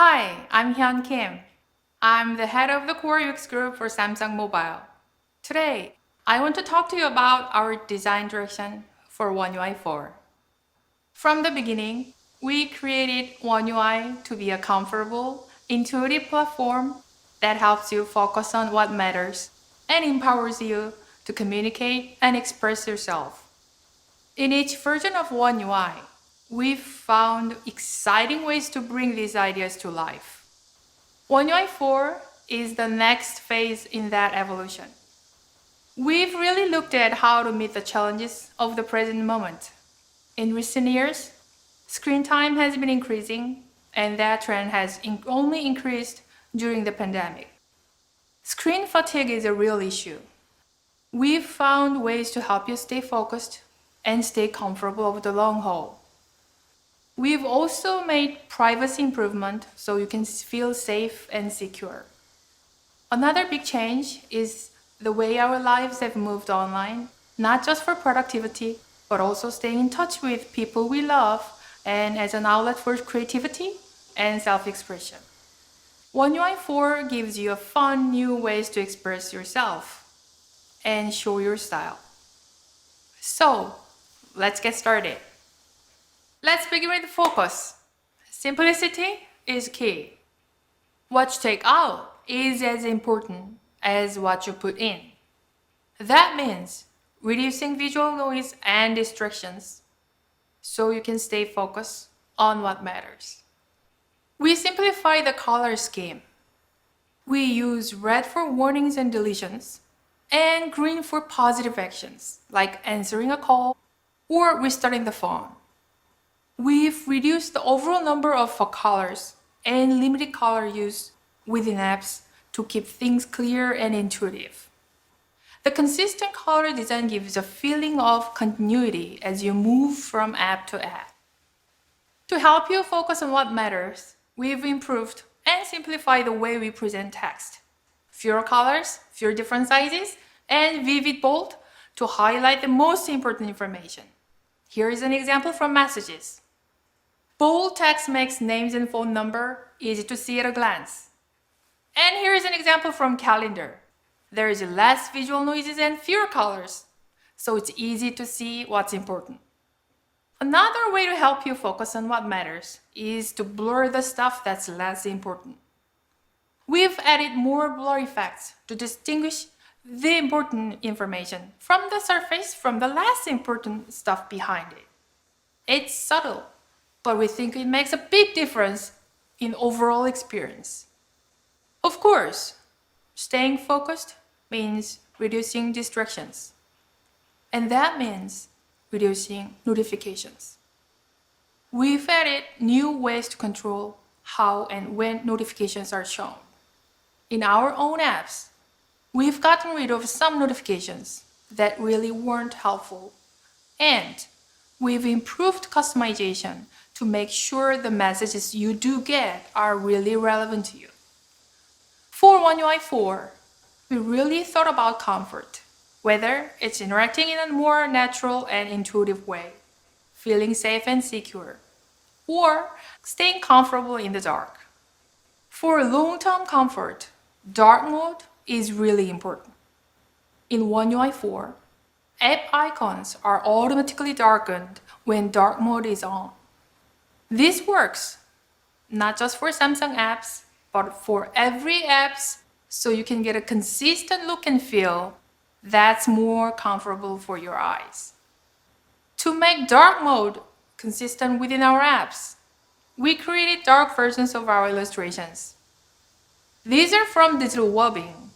Hi, I'm Hyun Kim. I'm the head of the Core UX group for Samsung Mobile. Today, I want to talk to you about our design direction for One UI 4. From the beginning, we created One UI to be a comfortable, intuitive platform that helps you focus on what matters and empowers you to communicate and express yourself. In each version of One UI, we've found exciting ways to bring these ideas to life. One UI 4 is the next phase in that evolution. We've really looked at how to meet the challenges of the present moment. In recent years, screen time has been increasing, and that trend has only increased during the pandemic. Screen fatigue is a real issue. We've found ways to help you stay focused and stay comfortable over the long haul. We've also made privacy improvement so you can feel safe and secure. Another big change is the way our lives have moved online, not just for productivity, but also staying in touch with people we love and as an outlet for creativity and self-expression. One UI 4 gives you a fun new ways to express yourself and show your style. So, let's get started. Let's begin with focus. Simplicity is key. What you take out is as important as what you put in. That means reducing visual noise and distractions so you can stay focused on what matters. We simplify the color scheme. We use red for warnings and deletions, and green for positive actions, like answering a call or restarting the phone. We've reduced the overall number of colors and limited color use within apps to keep things clear and intuitive. The consistent color design gives a feeling of continuity as you move from app to app. To help you focus on what matters, we've improved and simplified the way we present text. Fewer colors, fewer different sizes, and vivid bold to highlight the most important information. Here is an example from messages. Bold text makes names and phone number easy to see at a glance. And here is an example from calendar. There is less visual noises and fewer colors, so it's easy to see what's important. Another way to help you focus on what matters is to blur the stuff that's less important. We've added more blur effects to distinguish the important information from the surface from the less important stuff behind it. It's subtle, but we think it makes a big difference in overall experience. Of course, staying focused means reducing distractions, and that means reducing notifications. We've added new ways to control how and when notifications are shown. In our own apps, we've gotten rid of some notifications that really weren't helpful, and we've improved customization to make sure the messages you do get are really relevant to you. For One UI 4, we really thought about comfort, whether it's interacting in a more natural and intuitive way, feeling safe and secure, or staying comfortable in the dark. For long-term comfort, dark mode is really important. In One UI 4, app icons are automatically darkened when dark mode is on. This works not just for Samsung apps, but for every apps, so you can get a consistent look and feel that's more comfortable for your eyes. To make dark mode consistent within our apps, we created dark versions of our illustrations. These are from Digital Wellbeing.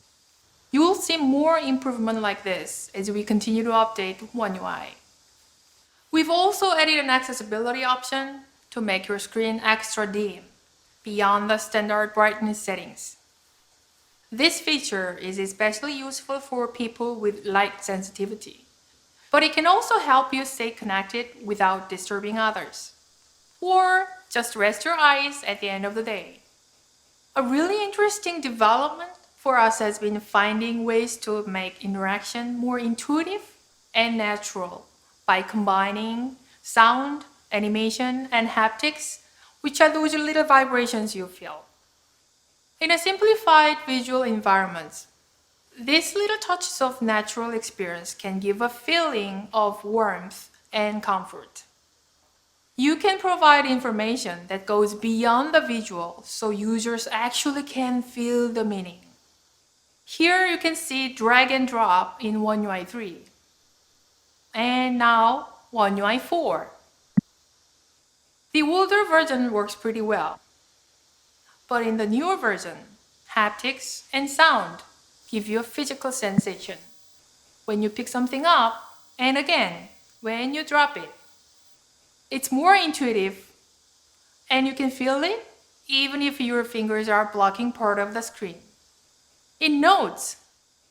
You will see more improvement like this as we continue to update One UI. We've also added an accessibility option to make your screen extra dim, beyond the standard brightness settings. This feature is especially useful for people with light sensitivity, but it can also help you stay connected without disturbing others, or just rest your eyes at the end of the day. A really interesting development for us has been finding ways to make interaction more intuitive and natural by combining sound, animation, and haptics which are those little vibrations you feel. In a simplified visual environment, these little touches of natural experience can give a feeling of warmth and comfort. You can provide information that goes beyond the visual so users actually can feel the meaning. Here you can see drag and drop in One UI 3. And now One UI 4. The older version works pretty well. But in the newer version, haptics and sound give you a physical sensation when you pick something up and again when you drop it. It's more intuitive and you can feel it even if your fingers are blocking part of the screen. In Notes,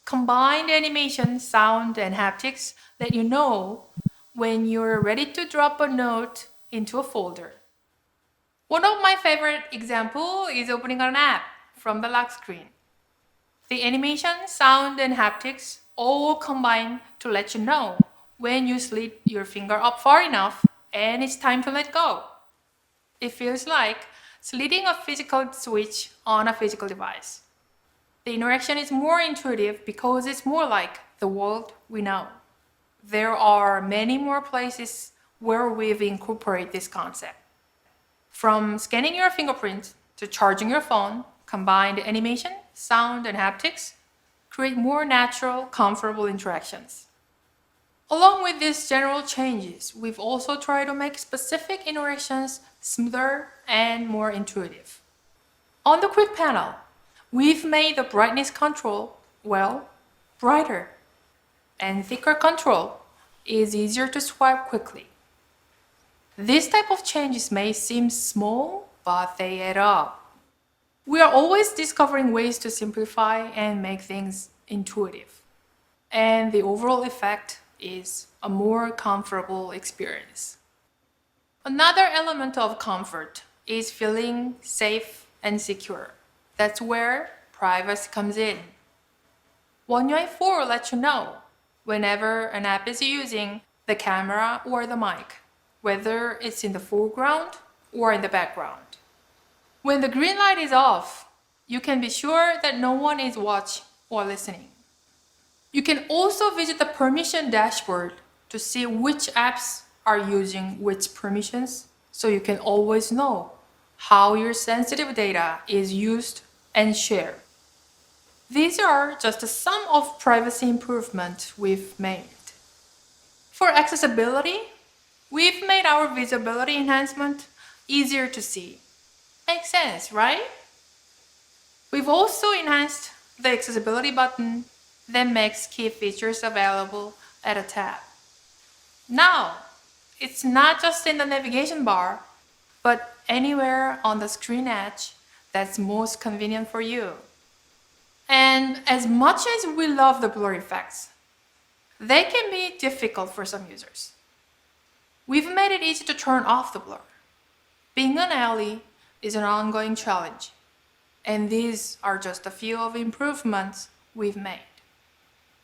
combined animation, sound, and haptics let you know when you're ready to drop a note into a folder. One of my favorite examples is opening an app from the lock screen. The animation, sound, and haptics all combine to let you know when you slid your finger up far enough and it's time to let go. It feels like sliding a physical switch on a physical device. The interaction is more intuitive because it's more like the world we know. There are many more places where we've incorporated this concept. From scanning your fingerprint to charging your phone, combined animation, sound, and haptics create more natural, comfortable interactions. Along with these general changes, we've also tried to make specific interactions smoother and more intuitive. On the quick panel, we've made the brightness control, well, brighter. And thicker control is easier to swipe quickly. This type of changes may seem small, but they add up. We are always discovering ways to simplify and make things intuitive. And the overall effect is a more comfortable experience. Another element of comfort is feeling safe and secure. That's where privacy comes in. One UI 4 lets you know whenever an app is using the camera or the mic, whether it's in the foreground or in the background. When the green light is off, you can be sure that no one is watching or listening. You can also visit the permission dashboard to see which apps are using which permissions, so you can always know how your sensitive data is used and shared. These are just some of privacy improvements we've made. For accessibility, we've made our visibility enhancement easier to see. Makes sense, right? We've also enhanced the accessibility button that makes key features available at a tab. Now, it's not just in the navigation bar, but anywhere on the screen edge that's most convenient for you. And as much as we love the blur effects, they can be difficult for some users. We've made it easy to turn off the blur. Being an ally is an ongoing challenge, and these are just a few of the improvements we've made.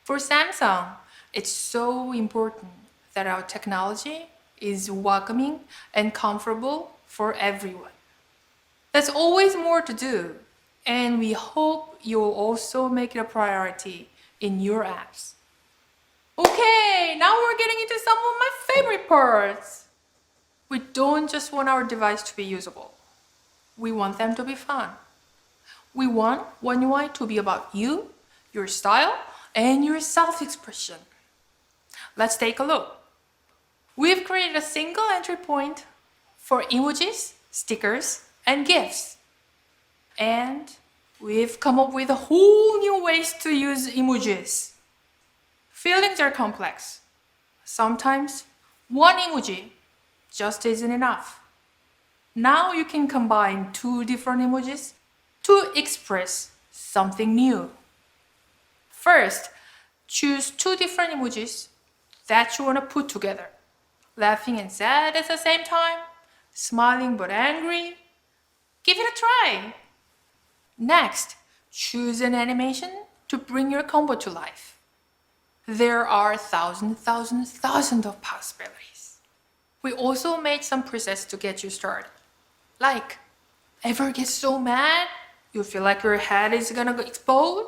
For Samsung, it's so important that our technology is welcoming and comfortable for everyone. There's always more to do, and we hope you'll also make it a priority in your apps. Okay, now we're getting into some of my favorite parts. We don't just want our device to be usable. We want them to be fun. We want One UI to be about you, your style, and your self-expression. Let's take a look. We've created a single entry point for emojis, stickers, and GIFs. And we've come up with a whole new ways to use emojis. Feelings are complex. Sometimes one emoji just isn't enough. Now you can combine two different emojis to express something new. First, choose two different emojis that you want to put together. Laughing and sad at the same time, smiling but angry. Give it a try. Next, choose an animation to bring your combo to life. There are thousands of possibilities. We also made some presets to get you started. Like, ever get so mad you feel like your head is gonna explode?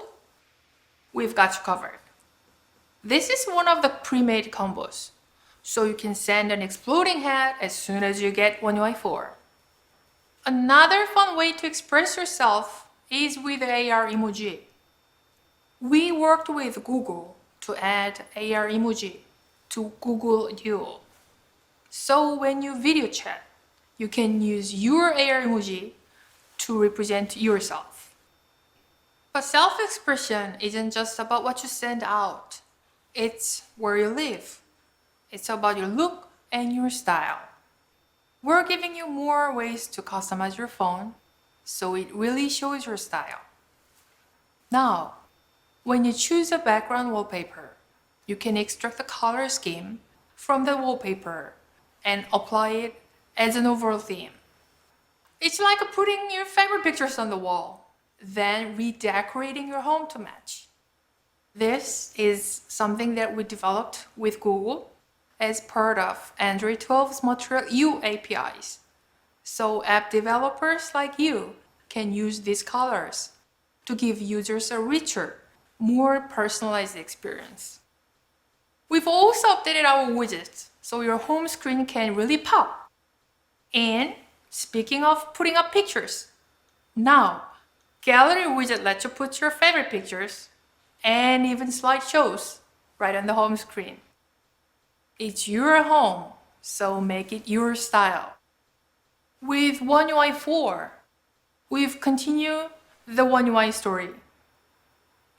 We've got you covered. This is one of the pre-made combos, so you can send an exploding head as soon as you get One UI 4. Another fun way to express yourself is with AR emoji. We worked with Google to add AR emoji to Google Duo. So when you video chat, you can use your AR emoji to represent yourself. But self-expression isn't just about what you send out. It's where you live. It's about your look and your style. We're giving you more ways to customize your phone so it really shows your style. Now, when you choose a background wallpaper, you can extract the color scheme from the wallpaper and apply it as an overall theme. It's like putting your favorite pictures on the wall, then redecorating your home to match. This is something that we developed with Google as part of Android 12's Material U APIs. So app developers like you can use these colors to give users a richer, more personalized experience. We've also updated our widgets so your home screen can really pop. And speaking of putting up pictures, now Gallery widget lets you put your favorite pictures and even slideshows right on the home screen. It's your home, so make it your style. With One UI 4, we've continued the One UI story.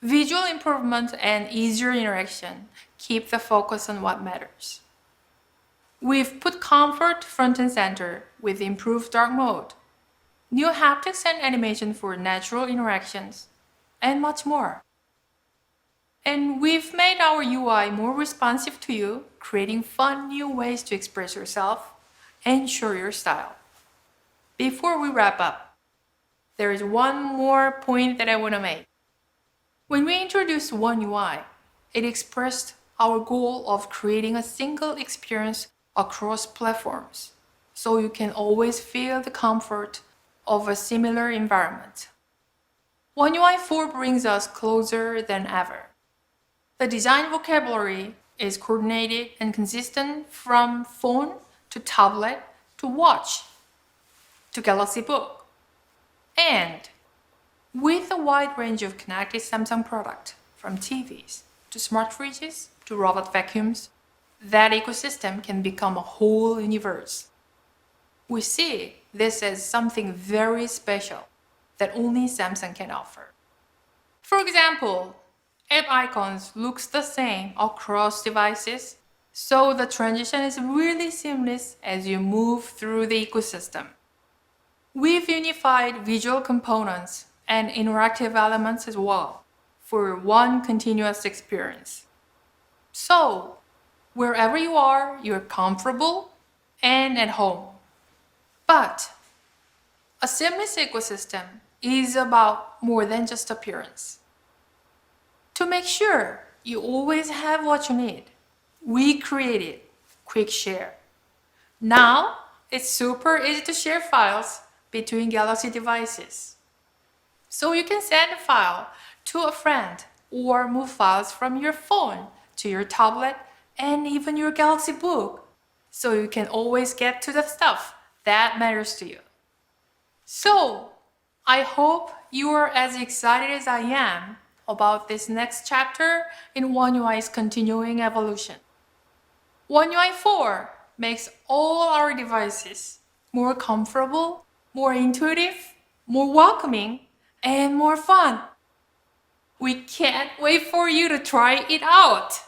Visual improvement and easier interaction keep the focus on what matters. We've put comfort front and center with improved dark mode, new haptics and animation for natural interactions, and much more. And we've made our UI more responsive to you, creating fun new ways to express yourself and show your style. Before we wrap up, there is one more point that I want to make. When we introduced One UI, it expressed our goal of creating a single experience across platforms, so you can always feel the comfort of a similar environment. One UI 4 brings us closer than ever. The design vocabulary is coordinated and consistent from phone to tablet to watch to Galaxy Book. And with a wide range of connected Samsung products, from TVs to smart fridges to robot vacuums, that ecosystem can become a whole universe. We see this as something very special that only Samsung can offer. For example, app icons looks the same across devices, so the transition is really seamless as you move through the ecosystem. We've unified visual components and interactive elements as well for one continuous experience. So, wherever you are, you're comfortable and at home. But a seamless ecosystem is about more than just appearance. To make sure you always have what you need, we created Quick Share. Now, it's super easy to share files between Galaxy devices. So you can send a file to a friend or move files from your phone to your tablet and even your Galaxy Book, so you can always get to the stuff that matters to you. So, I hope you are as excited as I am about this next chapter in One UI's continuing evolution. One UI 4 makes all our devices more comfortable, more intuitive, more welcoming, and more fun. We can't wait for you to try it out!